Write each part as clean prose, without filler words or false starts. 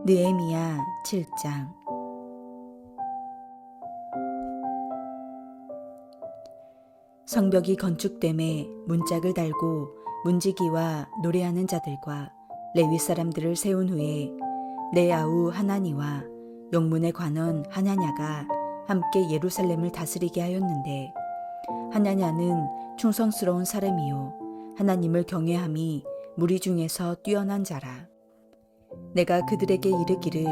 느헤미야 7장. 성벽이 건축됨에 문짝을 달고 문지기와 노래하는 자들과 레위 사람들을 세운 후에 내 아우 하나니와 영문의 관원 하냐냐가 함께 예루살렘을 다스리게 하였는데, 하냐냐는 충성스러운 사람이요 하나님을 경외함이 무리 중에서 뛰어난 자라. 내가 그들에게 이르기를,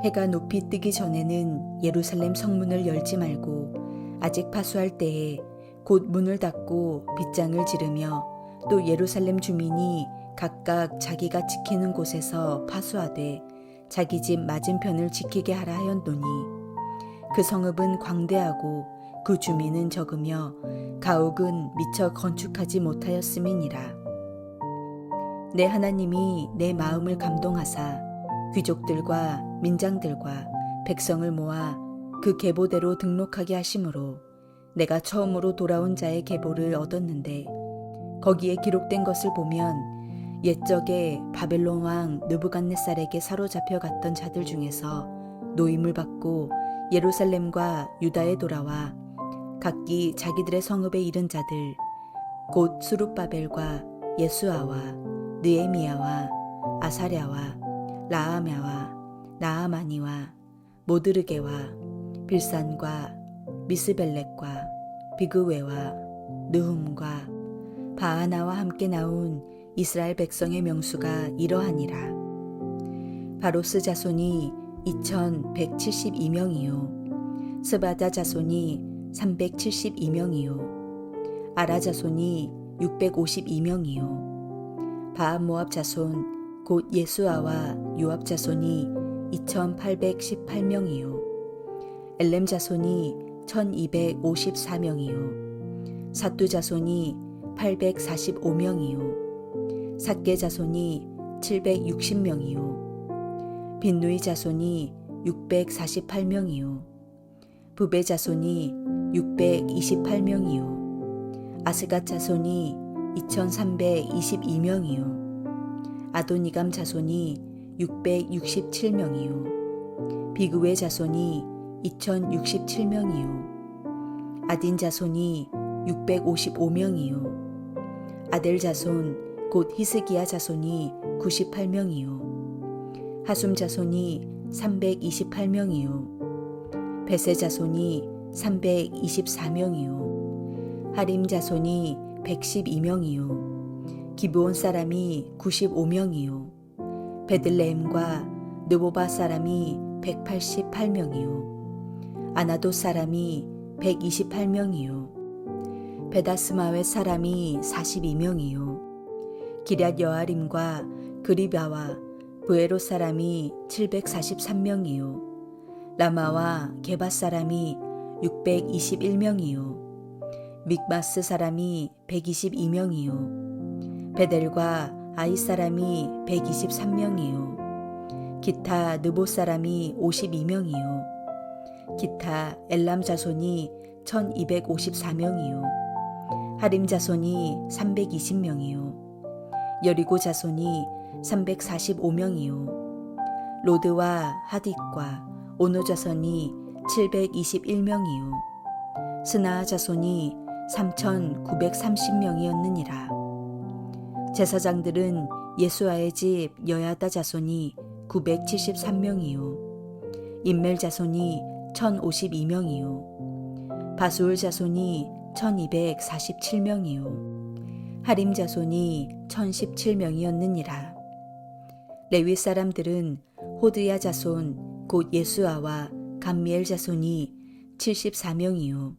해가 높이 뜨기 전에는 예루살렘 성문을 열지 말고 아직 파수할 때에 곧 문을 닫고 빗장을 지르며 또 예루살렘 주민이 각각 자기가 지키는 곳에서 파수하되 자기 집 맞은편을 지키게 하라 하였노니, 그 성읍은 광대하고 그 주민은 적으며 가옥은 미처 건축하지 못하였음이니라. 내 하나님이 내 마음을 감동하사 귀족들과 민장들과 백성을 모아 그 계보대로 등록하게 하심으로 내가 처음으로 돌아온 자의 계보를 얻었는데, 거기에 기록된 것을 보면 옛적에 바벨론 왕 느부갓네살에게 사로잡혀 갔던 자들 중에서 노임을 받고 예루살렘과 유다에 돌아와 각기 자기들의 성읍에 이른 자들, 곧 스룹바벨과 예수아와 느헤미야와 아사랴와 라하мя와 나아마니와 모드르게와 빌산과 미스벨렉과 비그웨와 느훔과 바하나와 함께 나온 이스라엘 백성의 명수가 이러하니라. 바로스 자손이 2172명이요 스바다 자손이 372명이요 아라 자손이 652명이요 바암모압 자손 곧 예수아와 요압 자손이 2818명이요 엘렘 자손이 1254명이요 사뚜 자손이 845명이요 삭게 자손이 760명이요 빈누이 자손이 648명이요 부베 자손이 628명이요 아스갓 자손이 2322명이요 아도니감 자손이 667명이요 비그웨 자손이 2067명이요 아딘 자손이 655명이요 아델 자손 곧 히스기야 자손이 98명이요 하숨 자손이 328명이요 베세 자손이 324명이요 하림 자손이 112명이요 기브온 사람이 95명이요 베들레헴과 느보바 사람이 188명이요 아나도 사람이 128명이요 베다스마웨 사람이 42명이요 기럇 여아림과 그리바와 브에롯 사람이 743명이요 라마와 게바 사람이 621명이요 믹마스 사람이 122명이요 베델과 아이 사람이 123명이요 기타 느보 사람이 52명이요 기타 엘람 자손이 1254명이요 하림 자손이 320명이요 여리고 자손이 345명이요 로드와 하딕과 오노 자손이 721명이요 스나아 자손이 3930명이었느니라. 제사장들은 예수아의 집 여야다 자손이 973명이요 임멜 자손이 1052명이요 바수울 자손이 1247명이요 하림 자손이 1017명이었느니라. 레위 사람들은 호드야 자손 곧 예수아와 감미엘 자손이 74명이요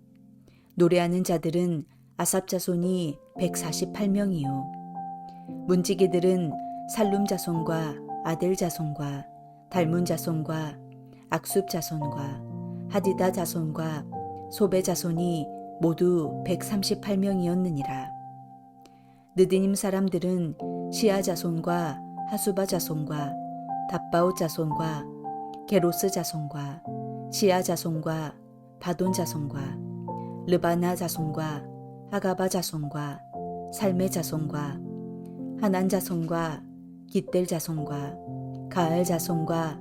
노래하는 자들은 아삽 자손이 148명이요 문지기들은 살룸 자손과 아델 자손과 달문 자손과 악숲 자손과 하디다 자손과 소베 자손이 모두 138명이었느니라. 느디님 사람들은 시아 자손과 하수바 자손과 답바오 자손과 게로스 자손과 시아 자손과 바돈 자손과 르바나 자손과 하가바 자손과 살메 자손과 하난 자손과 깃델 자손과 가을 자손과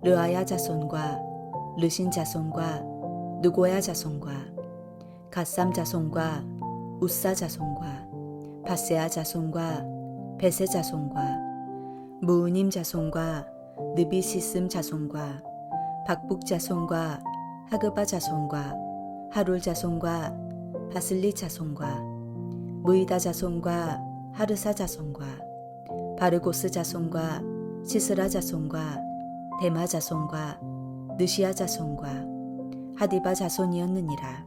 르아야 자손과 르신 자손과 느고야 자손과 갓삼 자손과 우사 자손과 바세아 자손과 베세 자손과 무으님 자손과 느비시슴 자손과 박북 자손과 하그바 자손과 하룰 자손과 바슬리 자손과 무이다 자손과 하르사 자손과 바르고스 자손과 시스라 자손과 데마 자손과 느시아 자손과 하디바 자손이었느니라.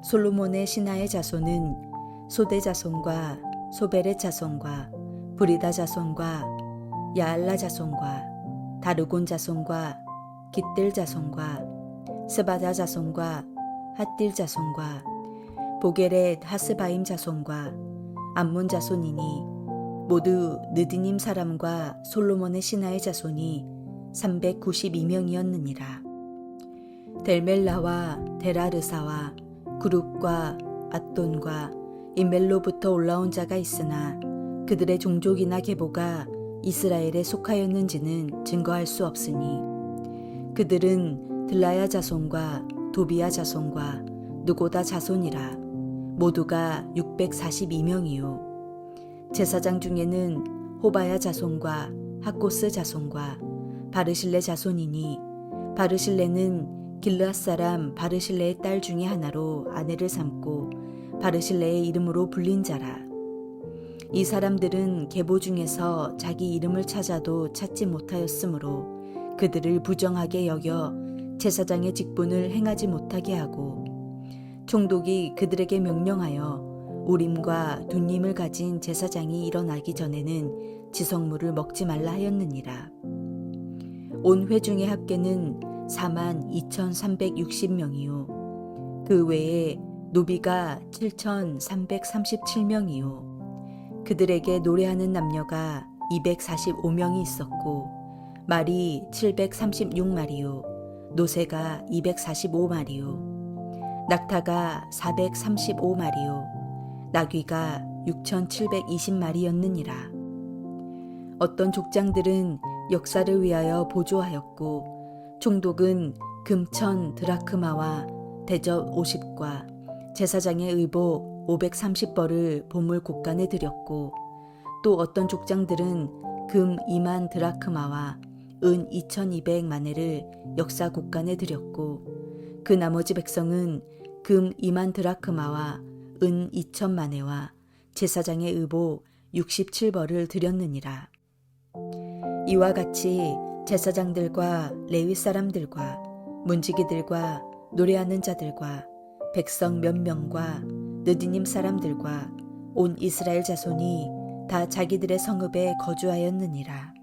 솔로몬의 신하의 자손은 소대 자손과 소베렛 자손과 브리다 자손과 야알라 자손과 다르곤 자손과 깃들 자손과 스바다 자손과 핫딜 자손과 보게렛 하스바임 자손과 암몬 자손이니 모두 느디님 사람과 솔로몬의 신하의 자손이 392명이었느니라. 델멜라와 데라르사와 구룹과 앗돈과 임멜로부터 올라온 자가 있으나 그들의 종족이나 계보가 이스라엘에 속하였는지는 증거할 수 없으니 그들은 들라야 자손과 도비야 자손과 느고다 자손이라. 모두가 642명이요. 제사장 중에는 호바야 자손과 하코스 자손과 바르실레 자손이니 바르실레는 길르앗 사람 바르실레의 딸 중에 하나로 아내를 삼고 바르실레의 이름으로 불린 자라. 이 사람들은 계보 중에서 자기 이름을 찾아도 찾지 못하였으므로 그들을 부정하게 여겨 제사장의 직분을 행하지 못하게 하고 총독이 그들에게 명령하여 우림과 둔림을 가진 제사장이 일어나기 전에는 지성물을 먹지 말라 하였느니라. 온 회중의 합계는 42,360명이요. 그 외에 노비가 7,337명이요. 그들에게 노래하는 남녀가 245명이 있었고 말이 736마리요. 노새가 245마리요. 낙타가 435마리요. 나귀가 6,720마리였느니라. 어떤 족장들은 역사를 위하여 보조하였고 총독은 금천 드라크마와 대접 50과 제사장의 의복 530벌을 보물 곳간에 드렸고 또 어떤 족장들은 금 2만 드라크마와 은 2,200마네를 역사 곳간에 드렸고 그 나머지 백성은 금 2만 드라크마와 은 2,000마네와 제사장의 의복 67벌을 드렸느니라. 이와 같이 제사장들과 레위 사람들과 문지기들과 노래하는 자들과 백성 몇 명과 느디님 사람들과 온 이스라엘 자손이 다 자기들의 성읍에 거주하였느니라.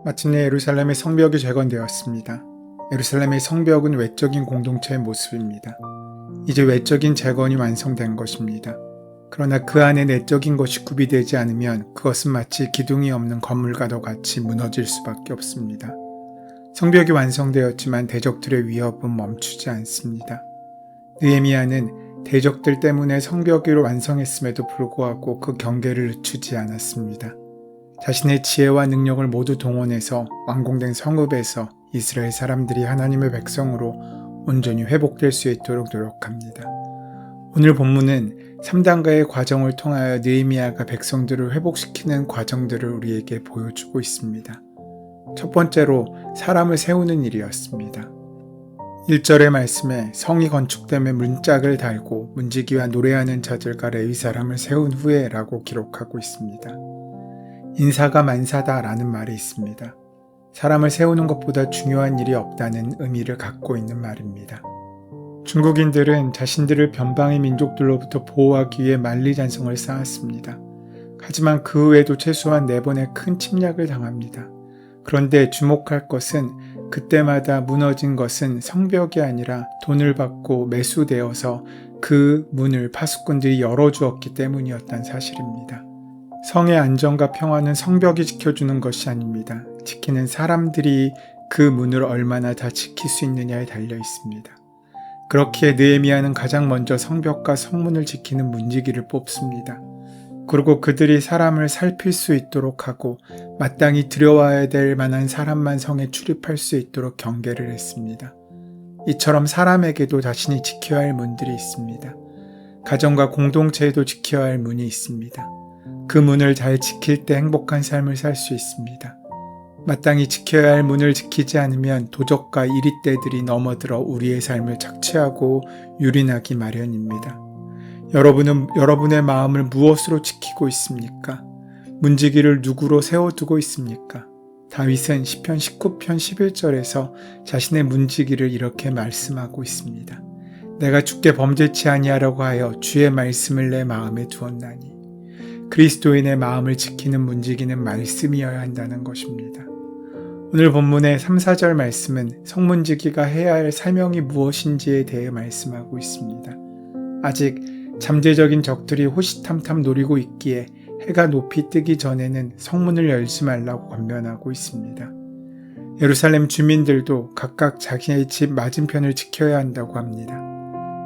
마침내 예루살렘의 성벽이 재건되었습니다. 예루살렘의 성벽은 외적인 공동체의 모습입니다. 이제 외적인 재건이 완성된 것입니다. 그러나 그 안에 내적인 것이 구비되지 않으면 그것은 마치 기둥이 없는 건물과도 같이 무너질 수밖에 없습니다. 성벽이 완성되었지만 대적들의 위협은 멈추지 않습니다. 느헤미야는 대적들 때문에 성벽을 완성했음에도 불구하고 그 경계를 늦추지 않았습니다. 자신의 지혜와 능력을 모두 동원해서 완공된 성읍에서 이스라엘 사람들이 하나님의 백성으로 온전히 회복될 수 있도록 노력합니다. 오늘 본문은 3단계의 과정을 통하여 느헤미야가 백성들을 회복시키는 과정들을 우리에게 보여주고 있습니다. 첫 번째로 사람을 세우는 일이었습니다. 1절의 말씀에 성이 건축됨에 문짝을 달고 문지기와 노래하는 자들과 레위 사람을 세운 후에 라고 기록하고 있습니다. 인사가 만사다 라는 말이 있습니다. 사람을 세우는 것보다 중요한 일이 없다는 의미를 갖고 있는 말입니다. 중국인들은 자신들을 변방의 민족들로부터 보호하기 위해 만리장성을 쌓았습니다. 하지만 그 후에도 최소한 4번의 큰 침략을 당합니다. 그런데 주목할 것은 그때마다 무너진 것은 성벽이 아니라 돈을 받고 매수되어서 그 문을 파수꾼들이 열어주었기 때문이었다는 사실입니다. 성의 안정과 평화는 성벽이 지켜주는 것이 아닙니다. 지키는 사람들이 그 문을 얼마나 다 지킬 수 있느냐에 달려 있습니다. 그렇기에 느헤미야는 가장 먼저 성벽과 성문을 지키는 문지기를 뽑습니다. 그리고 그들이 사람을 살필 수 있도록 하고 마땅히 들여와야 될 만한 사람만 성에 출입할 수 있도록 경계를 했습니다. 이처럼 사람에게도 자신이 지켜야 할 문들이 있습니다. 가정과 공동체에도 지켜야 할 문이 있습니다. 그 문을 잘 지킬 때 행복한 삶을 살 수 있습니다. 마땅히 지켜야 할 문을 지키지 않으면 도적과 이리떼들이 넘어들어 우리의 삶을 착취하고 유린하기 마련입니다. 여러분은 여러분의 마음을 무엇으로 지키고 있습니까? 문지기를 누구로 세워두고 있습니까? 다윗은 시편 19편 11절에서 자신의 문지기를 이렇게 말씀하고 있습니다. 내가 주께 범죄치 아니하려고 하여 주의 말씀을 내 마음에 두었나니. 그리스도인의 마음을 지키는 문지기는 말씀이어야 한다는 것입니다. 오늘 본문의 3, 4절 말씀은 성문지기가 해야 할 사명이 무엇인지에 대해 말씀하고 있습니다. 아직 잠재적인 적들이 호시탐탐 노리고 있기에 해가 높이 뜨기 전에는 성문을 열지 말라고 권면하고 있습니다. 예루살렘 주민들도 각각 자기의 집 맞은편을 지켜야 한다고 합니다.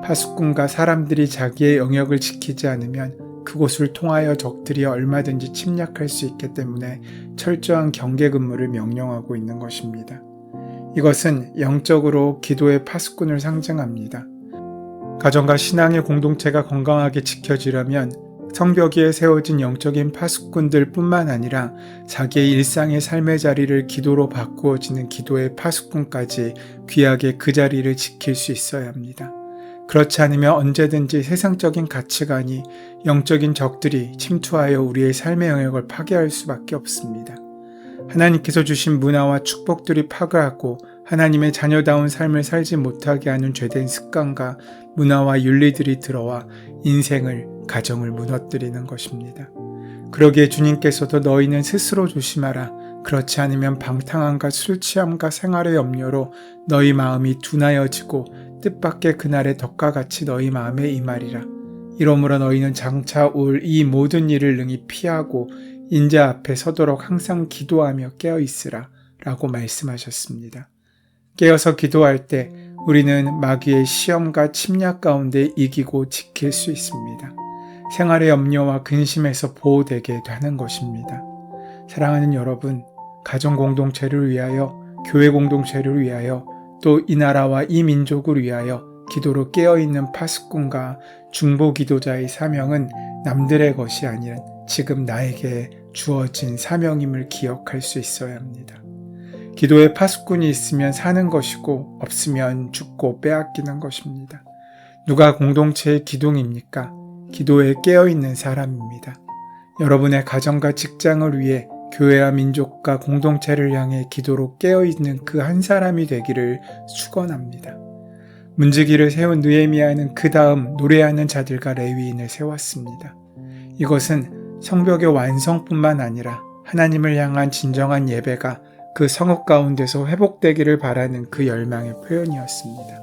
파수꾼과 사람들이 자기의 영역을 지키지 않으면 그곳을 통하여 적들이 얼마든지 침략할 수 있기 때문에 철저한 경계 근무를 명령하고 있는 것입니다. 이것은 영적으로 기도의 파수꾼을 상징합니다. 가정과 신앙의 공동체가 건강하게 지켜지려면 성벽 위에 세워진 영적인 파수꾼들 뿐만 아니라 자기의 일상의 삶의 자리를 기도로 바꾸어지는 기도의 파수꾼까지 귀하게 그 자리를 지킬 수 있어야 합니다. 그렇지 않으면 언제든지 세상적인 가치관이 영적인 적들이 침투하여 우리의 삶의 영역을 파괴할 수밖에 없습니다. 하나님께서 주신 문화와 축복들이 파괴하고 하나님의 자녀다운 삶을 살지 못하게 하는 죄된 습관과 문화와 윤리들이 들어와 인생을, 가정을 무너뜨리는 것입니다. 그러기에 주님께서도 너희는 스스로 조심하라. 그렇지 않으면 방탕함과 술취함과 생활의 염려로 너희 마음이 둔하여지고 뜻밖의 그날의 덕과 같이 너희 마음에 임하리라. 이러므로 너희는 장차 올 이 모든 일을 능히 피하고 인자 앞에 서도록 항상 기도하며 깨어있으라 라고 말씀하셨습니다. 깨어서 기도할 때 우리는 마귀의 시험과 침략 가운데 이기고 지킬 수 있습니다. 생활의 염려와 근심에서 보호되게 되는 것입니다. 사랑하는 여러분, 가정 공동체를 위하여, 교회 공동체를 위하여, 또 이 나라와 이 민족을 위하여 기도로 깨어있는 파수꾼과 중보 기도자의 사명은 남들의 것이 아닌 지금 나에게 주어진 사명임을 기억할 수 있어야 합니다. 기도의 파수꾼이 있으면 사는 것이고 없으면 죽고 빼앗기는 것입니다. 누가 공동체의 기둥입니까? 기도에 깨어있는 사람입니다. 여러분의 가정과 직장을 위해 교회와 민족과 공동체를 향해 기도로 깨어있는 그 한 사람이 되기를 축원합니다. 문지기를 세운 느헤미야는 그 다음 노래하는 자들과 레위인을 세웠습니다. 이것은 성벽의 완성뿐만 아니라 하나님을 향한 진정한 예배가 그 성읍 가운데서 회복되기를 바라는 그 열망의 표현이었습니다.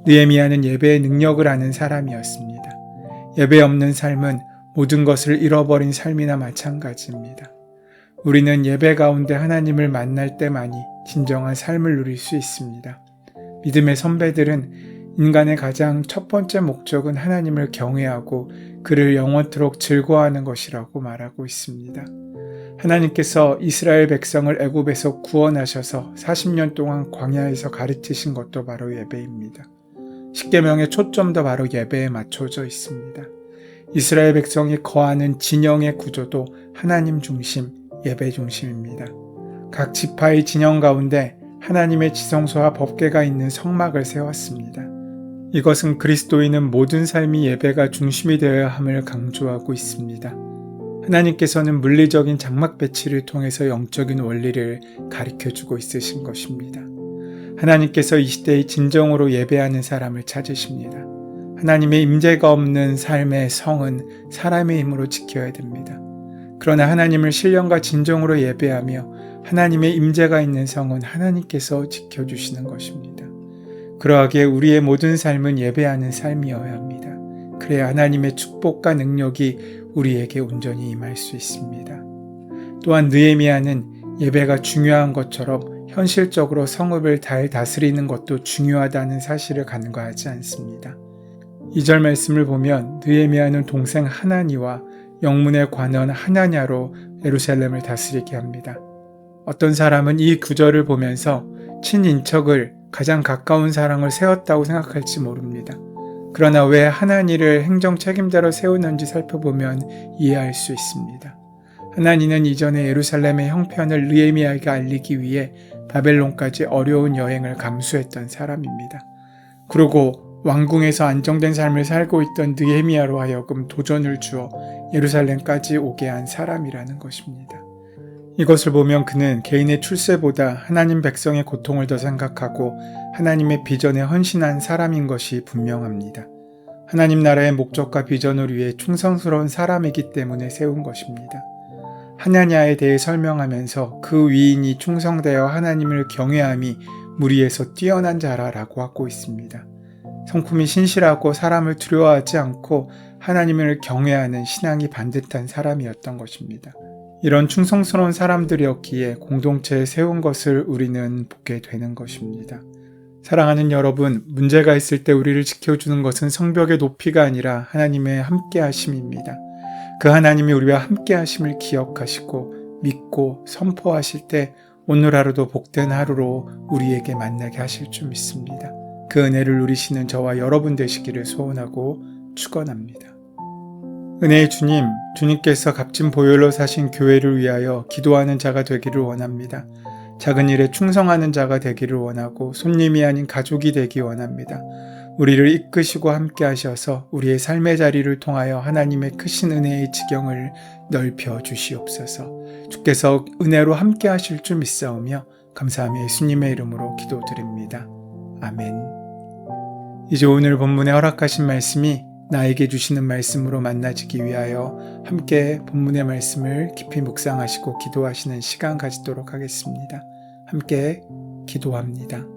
느헤미야는 예배의 능력을 아는 사람이었습니다. 예배 없는 삶은 모든 것을 잃어버린 삶이나 마찬가지입니다. 우리는 예배 가운데 하나님을 만날 때만이 진정한 삶을 누릴 수 있습니다. 믿음의 선배들은 인간의 가장 첫 번째 목적은 하나님을 경외하고 그를 영원토록 즐거워하는 것이라고 말하고 있습니다. 하나님께서 이스라엘 백성을 애굽에서 구원하셔서 40년 동안 광야에서 가르치신 것도 바로 예배입니다. 십계명의 초점도 바로 예배에 맞춰져 있습니다. 이스라엘 백성이 거하는 진영의 구조도 하나님 중심, 예배 중심입니다. 각 지파의 진영 가운데 하나님의 지성소와 법궤가 있는 성막을 세웠습니다. 이것은 그리스도인은 모든 삶이 예배가 중심이 되어야 함을 강조하고 있습니다. 하나님께서는 물리적인 장막 배치를 통해서 영적인 원리를 가르쳐주고 있으신 것입니다. 하나님께서 이 시대의 진정으로 예배하는 사람을 찾으십니다. 하나님의 임재가 없는 삶의 성은 사람의 힘으로 지켜야 됩니다. 그러나 하나님을 신령과 진정으로 예배하며 하나님의 임재가 있는 성은 하나님께서 지켜주시는 것입니다. 그러하기에 우리의 모든 삶은 예배하는 삶이어야 합니다. 그래야 하나님의 축복과 능력이 우리에게 온전히 임할 수 있습니다. 또한 느헤미야는 예배가 중요한 것처럼 현실적으로 성읍을 잘 다스리는 것도 중요하다는 사실을 간과하지 않습니다. 2절 말씀을 보면 느헤미야는 동생 하나니와 영문의 관원 하나냐로 예루살렘을 다스리게 합니다. 어떤 사람은 이 구절을 보면서 친인척을 가장 가까운 사랑을 세웠다고 생각할지 모릅니다. 그러나 왜 하나니를 행정 책임자로 세우는지 살펴보면 이해할 수 있습니다. 하나니는 이전에 예루살렘의 형편을 느헤미야에게 알리기 위해 바벨론까지 어려운 여행을 감수했던 사람입니다. 그리고 왕궁에서 안정된 삶을 살고 있던 느헤미야로 하여금 도전을 주어 예루살렘까지 오게 한 사람이라는 것입니다. 이것을 보면 그는 개인의 출세보다 하나님 백성의 고통을 더 생각하고 하나님의 비전에 헌신한 사람인 것이 분명합니다. 하나님 나라의 목적과 비전을 위해 충성스러운 사람이기 때문에 세운 것입니다. 하나냐에 대해 설명하면서 그 위인이 충성되어 하나님을 경외함이 무리에서 뛰어난 자라라고 하고 있습니다. 성품이 신실하고 사람을 두려워하지 않고 하나님을 경외하는 신앙이 반듯한 사람이었던 것입니다. 이런 충성스러운 사람들이었기에 공동체에 세운 것을 우리는 보게 되는 것입니다. 사랑하는 여러분, 문제가 있을 때 우리를 지켜주는 것은 성벽의 높이가 아니라 하나님의 함께하심입니다. 그 하나님이 우리와 함께하심을 기억하시고 믿고 선포하실 때 오늘 하루도 복된 하루로 우리에게 만나게 하실 줄 믿습니다. 그 은혜를 누리시는 저와 여러분 되시기를 소원하고 축원합니다. 은혜의 주님, 주님께서 값진 보혈로 사신 교회를 위하여 기도하는 자가 되기를 원합니다. 작은 일에 충성하는 자가 되기를 원하고 손님이 아닌 가족이 되기 원합니다. 우리를 이끄시고 함께 하셔서 우리의 삶의 자리를 통하여 하나님의 크신 은혜의 지경을 넓혀 주시옵소서. 주께서 은혜로 함께 하실 줄 믿사오며 감사하며 예수님의 이름으로 기도드립니다. 아멘. 이제 오늘 본문에 허락하신 말씀이 나에게 주시는 말씀으로 만나지기 위하여 함께 본문의 말씀을 깊이 묵상하시고 기도하시는 시간 가지도록 하겠습니다. 함께 기도합니다.